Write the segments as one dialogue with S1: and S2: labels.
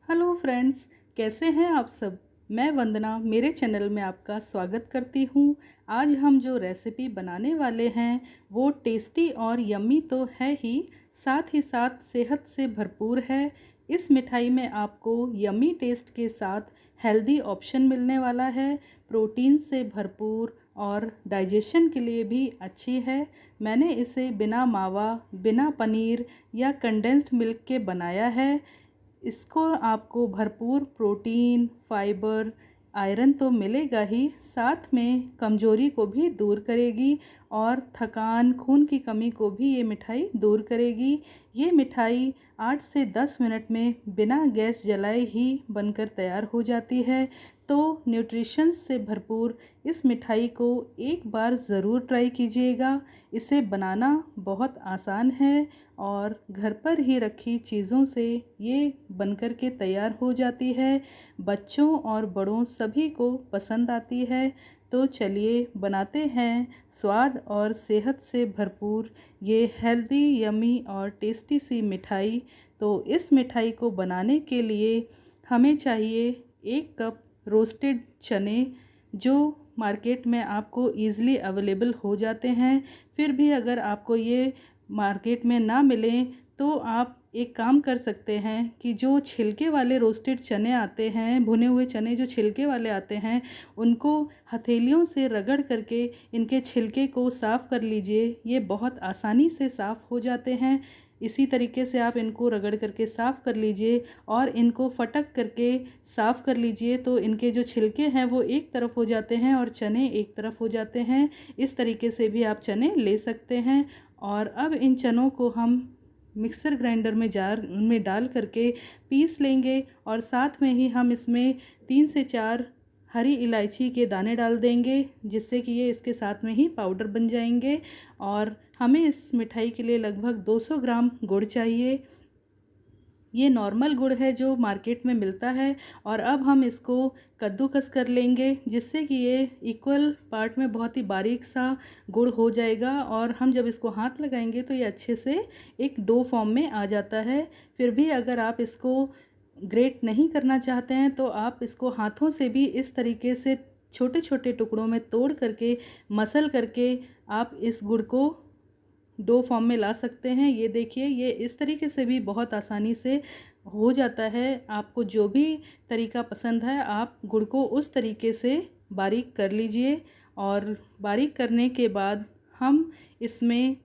S1: Hello friends, कैसे हैं आप सब। मैं वंदना मेरे चैनल में आपका स्वागत करती हूँ। आज हम जो रेसिपी बनाने वाले हैं वो टेस्टी और यम्मी तो है ही साथ सेहत से भरपूर है। इस मिठाई में आपको यम्मी टेस्ट के साथ हेल्दी ऑप्शन मिलने वाला है। प्रोटीन से भरपूर और डाइजेशन के लिए भी अच्छी है। मैंने इसे बिना मावा, बिना पनीर या कंडेंस्ड मिल्क के बनाया है। इसको आपको भरपूर प्रोटीन, फाइबर, आयरन तो मिलेगा ही, साथ में कमज़ोरी को भी दूर करेगी और थकान, खून की कमी को भी ये मिठाई दूर करेगी। ये मिठाई 8 से 10 मिनट में बिना गैस जलाए ही बनकर तैयार हो जाती है। तो न्यूट्रिशन से भरपूर इस मिठाई को एक बार ज़रूर ट्राई कीजिएगा। इसे बनाना बहुत आसान है और घर पर ही रखी चीज़ों से ये बनकर के तैयार हो जाती है। बच्चों और बड़ों सभी को पसंद आती है। तो चलिए बनाते हैं स्वाद और सेहत से भरपूर ये हेल्दी, यमी और टेस्टी सी मिठाई। तो इस मिठाई को बनाने के लिए हमें चाहिए 1 कप रोस्टेड चने, जो मार्केट में आपको ईज़िली अवेलेबल हो जाते हैं। फिर भी अगर आपको ये मार्केट में ना मिलें तो आप एक काम कर सकते हैं कि जो छिलके वाले रोस्टेड चने आते हैं, भुने हुए चने जो छिलके वाले आते हैं, उनको हथेलियों से रगड़ करके इनके छिलके को साफ़ कर लीजिए। ये बहुत आसानी से साफ़ हो जाते हैं। इसी तरीके से आप इनको रगड़ करके साफ़ कर लीजिए और इनको फटक करके साफ़ कर लीजिए। तो इनके जो छिलके हैं वो एक तरफ हो जाते हैं और चने एक तरफ हो जाते हैं। इस तरीके से भी आप चने ले सकते हैं। और अब इन चनों को हम मिक्सर ग्राइंडर में जार में डाल करके पीस लेंगे और साथ में ही हम इसमें 3 से 4 हरी इलायची के दाने डाल देंगे, जिससे कि ये इसके साथ में ही पाउडर बन जाएंगे। और हमें इस मिठाई के लिए लगभग 200 ग्राम गुड़ चाहिए। ये नॉर्मल गुड़ है जो मार्केट में मिलता है। और अब हम इसको कद्दूकस कर लेंगे, जिससे कि ये इक्वल पार्ट में बहुत ही बारीक सा गुड़ हो जाएगा। और हम जब इसको हाथ लगाएंगे तो ये अच्छे से एक डो फॉर्म में आ जाता है। फिर भी अगर आप इसको ग्रेट नहीं करना चाहते हैं तो आप इसको हाथों से भी इस तरीके से छोटे छोटे टुकड़ों में तोड़ करके, मसल करके आप इस गुड़ को डो फॉर्म में ला सकते हैं। ये देखिए, ये इस तरीके से भी बहुत आसानी से हो जाता है। आपको जो भी तरीका पसंद है आप गुड़ को उस तरीके से बारीक कर लीजिए। और बारीक करने के बाद हम इसमें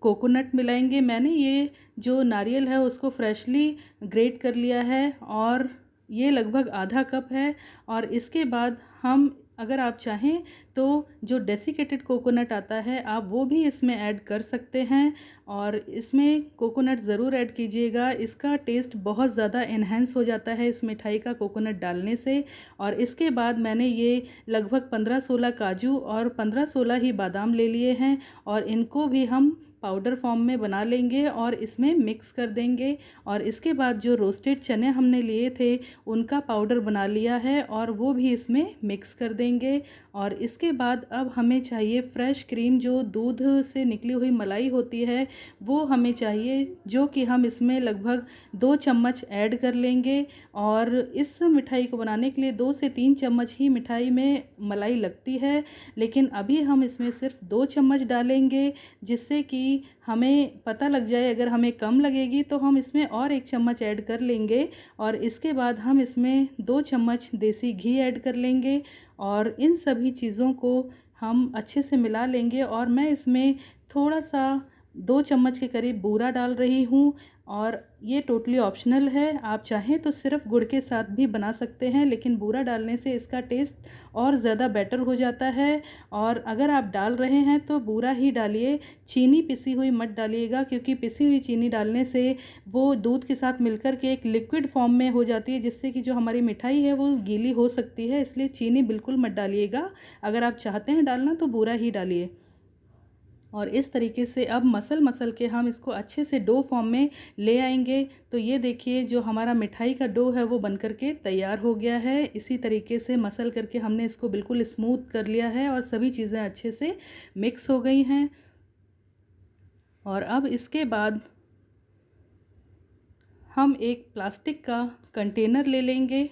S1: कोकोनट मिलाएंगे। मैंने ये जो नारियल है उसको फ्रेशली ग्रेट कर लिया है और ये लगभग आधा कप है। और इसके बाद हम, अगर आप चाहें तो जो डेसिकेटेड कोकोनट आता है आप वो भी इसमें ऐड कर सकते हैं। और इसमें कोकोनट ज़रूर ऐड कीजिएगा, इसका टेस्ट बहुत ज़्यादा इन्हेंस हो जाता है इस मिठाई का कोकोनट डालने से। और इसके बाद मैंने ये लगभग 15-16 काजू और 15-16 ही बादाम ले लिए हैं और इनको भी हम पाउडर फॉर्म में बना लेंगे और इसमें मिक्स कर देंगे। और इसके बाद जो रोस्टेड चने हमने लिए थे उनका पाउडर बना लिया है और वो भी इसमें मिक्स कर देंगे। और इसके बाद अब हमें चाहिए फ्रेश क्रीम, जो दूध से निकली हुई मलाई होती है वो हमें चाहिए, जो कि हम इसमें लगभग 2 चम्मच ऐड कर लेंगे। और इस मिठाई को बनाने के लिए 2 से 3 चम्मच ही मिठाई में मलाई लगती है, लेकिन अभी हम इसमें सिर्फ 2 चम्मच डालेंगे, जिससे कि हमें पता लग जाए। अगर हमें कम लगेगी तो हम इसमें और 1 चम्मच ऐड कर लेंगे। और इसके बाद हम इसमें 2 चम्मच देसी घी ऐड कर लेंगे और इन सभी चीज़ों को हम अच्छे से मिला लेंगे। और मैं इसमें थोड़ा सा 2 चम्मच के करीब बूरा डाल रही हूँ। और ये टोटली ऑप्शनल है, आप चाहें तो सिर्फ गुड़ के साथ भी बना सकते हैं, लेकिन बूरा डालने से इसका टेस्ट और ज़्यादा बेटर हो जाता है। और अगर आप डाल रहे हैं तो बूरा ही डालिए, चीनी पिसी हुई मत डालिएगा, क्योंकि पिसी हुई चीनी डालने से वो दूध के साथ मिलकर के एक लिक्विड फॉर्म में हो जाती है, जिससे कि जो हमारी मिठाई है वो गीली हो सकती है। इसलिए चीनी बिल्कुल मत डालिएगा, अगर आप चाहते हैं डालना तो बूरा ही डालिए। और इस तरीके से अब मसल के हम इसको अच्छे से डो फॉर्म में ले आएंगे। तो ये देखिए, जो हमारा मिठाई का डो है वो बनकर के तैयार हो गया है। इसी तरीके से मसल करके हमने इसको बिल्कुल स्मूथ कर लिया है और सभी चीज़ें अच्छे से मिक्स हो गई हैं। और अब इसके बाद हम एक प्लास्टिक का कंटेनर ले लेंगे।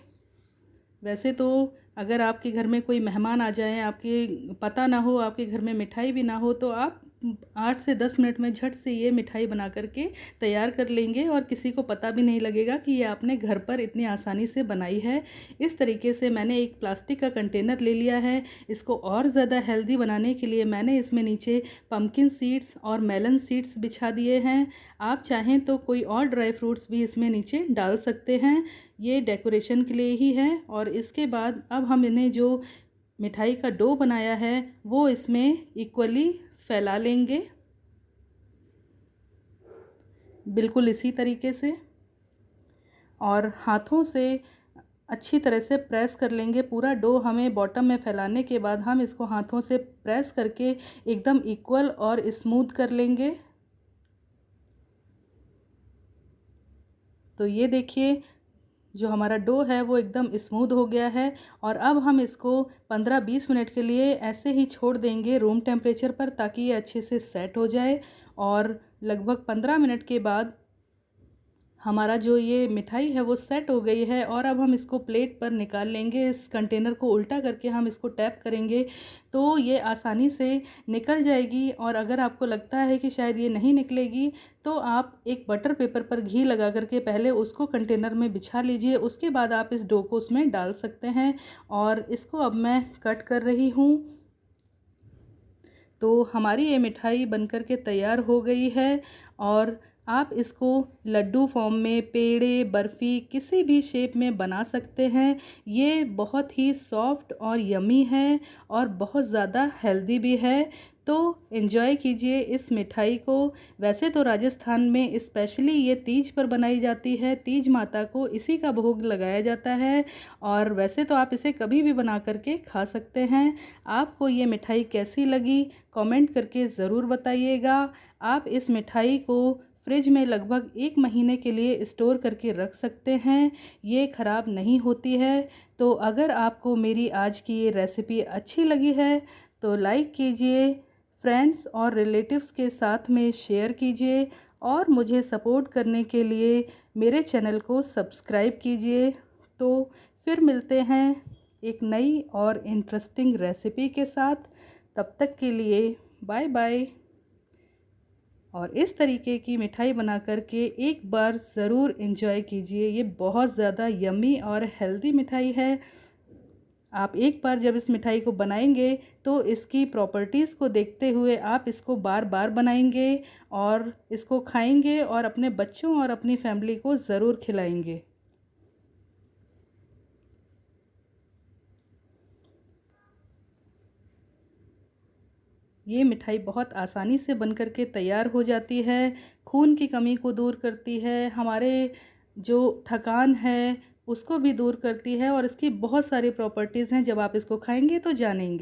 S1: वैसे तो अगर आपके घर में कोई मेहमान आ जाए, आपके पता ना हो, आपके घर में मिठाई भी ना हो, तो आप 8 से 10 मिनट में झट से ये मिठाई बना करके तैयार कर लेंगे और किसी को पता भी नहीं लगेगा कि ये आपने घर पर इतनी आसानी से बनाई है। इस तरीके से मैंने एक प्लास्टिक का कंटेनर ले लिया है। इसको और ज़्यादा हेल्दी बनाने के लिए मैंने इसमें नीचे पम्पकिन सीड्स और मेलन सीड्स बिछा दिए हैं। आप चाहें तो कोई और ड्राई फ्रूट्स भी इसमें नीचे डाल सकते हैं। ये डेकोरेशन के लिए ही है। और इसके बाद अब हम इन्हें जो मिठाई का डो बनाया है वो इसमें इक्वली फैला लेंगे, बिल्कुल इसी तरीके से, और हाथों से अच्छी तरह से प्रेस कर लेंगे। पूरा डो हमें बॉटम में फैलाने के बाद हम इसको हाथों से प्रेस करके एकदम इक्वल और स्मूथ कर लेंगे। तो ये देखिए, जो हमारा डो है वो एकदम स्मूथ हो गया है। और अब हम इसको 15-20 मिनट के लिए ऐसे ही छोड़ देंगे रूम टेम्परेचर पर, ताकि ये अच्छे से सेट हो जाए। और लगभग 15 मिनट के बाद हमारा जो ये मिठाई है वो सेट हो गई है। और अब हम इसको प्लेट पर निकाल लेंगे। इस कंटेनर को उल्टा करके हम इसको टैप करेंगे तो ये आसानी से निकल जाएगी। और अगर आपको लगता है कि शायद ये नहीं निकलेगी, तो आप एक बटर पेपर पर घी लगा करके पहले उसको कंटेनर में बिछा लीजिए। उसके बाद आप इस डो को उसमें डाल सकते हैं। और इसको अब मैं कट कर रही हूँ। तो हमारी ये मिठाई बनकर के तैयार हो गई है। और आप इसको लड्डू फॉर्म में, पेड़े, बर्फ़ी, किसी भी शेप में बना सकते हैं। ये बहुत ही सॉफ्ट और यमी है और बहुत ज़्यादा हेल्दी भी है। तो एंजॉय कीजिए इस मिठाई को। वैसे तो राजस्थान में स्पेशली ये तीज पर बनाई जाती है। तीज माता को इसी का भोग लगाया जाता है। और वैसे तो आप इसे कभी भी बना करके खा सकते हैं। आपको ये मिठाई कैसी लगी कमेंट करके ज़रूर बताइएगा। आप इस मिठाई को फ्रिज में लगभग 1 महीने के लिए स्टोर करके रख सकते हैं। ये ख़राब नहीं होती है। तो अगर आपको मेरी आज की ये रेसिपी अच्छी लगी है तो लाइक कीजिए, फ्रेंड्स और रिलेटिव्स के साथ में शेयर कीजिए, और मुझे सपोर्ट करने के लिए मेरे चैनल को सब्सक्राइब कीजिए। तो फिर मिलते हैं एक नई और इंटरेस्टिंग रेसिपी के साथ। तब तक के लिए बाय बाय। और इस तरीके की मिठाई बना करके एक बार ज़रूर एंजॉय कीजिए। ये बहुत ज़्यादा यम्मी और हेल्दी मिठाई है। आप एक बार जब इस मिठाई को बनाएंगे तो इसकी प्रॉपर्टीज़ को देखते हुए आप इसको बार बार बनाएंगे और इसको खाएंगे और अपने बच्चों और अपनी फैमिली को ज़रूर खिलाएंगे। ये मिठाई बहुत आसानी से बनकर के तैयार हो जाती है। खून की कमी को दूर करती है, हमारे जो थकान है उसको भी दूर करती है, और इसकी बहुत सारी प्रॉपर्टीज़ हैं। जब आप इसको खाएंगे तो जानेंगे।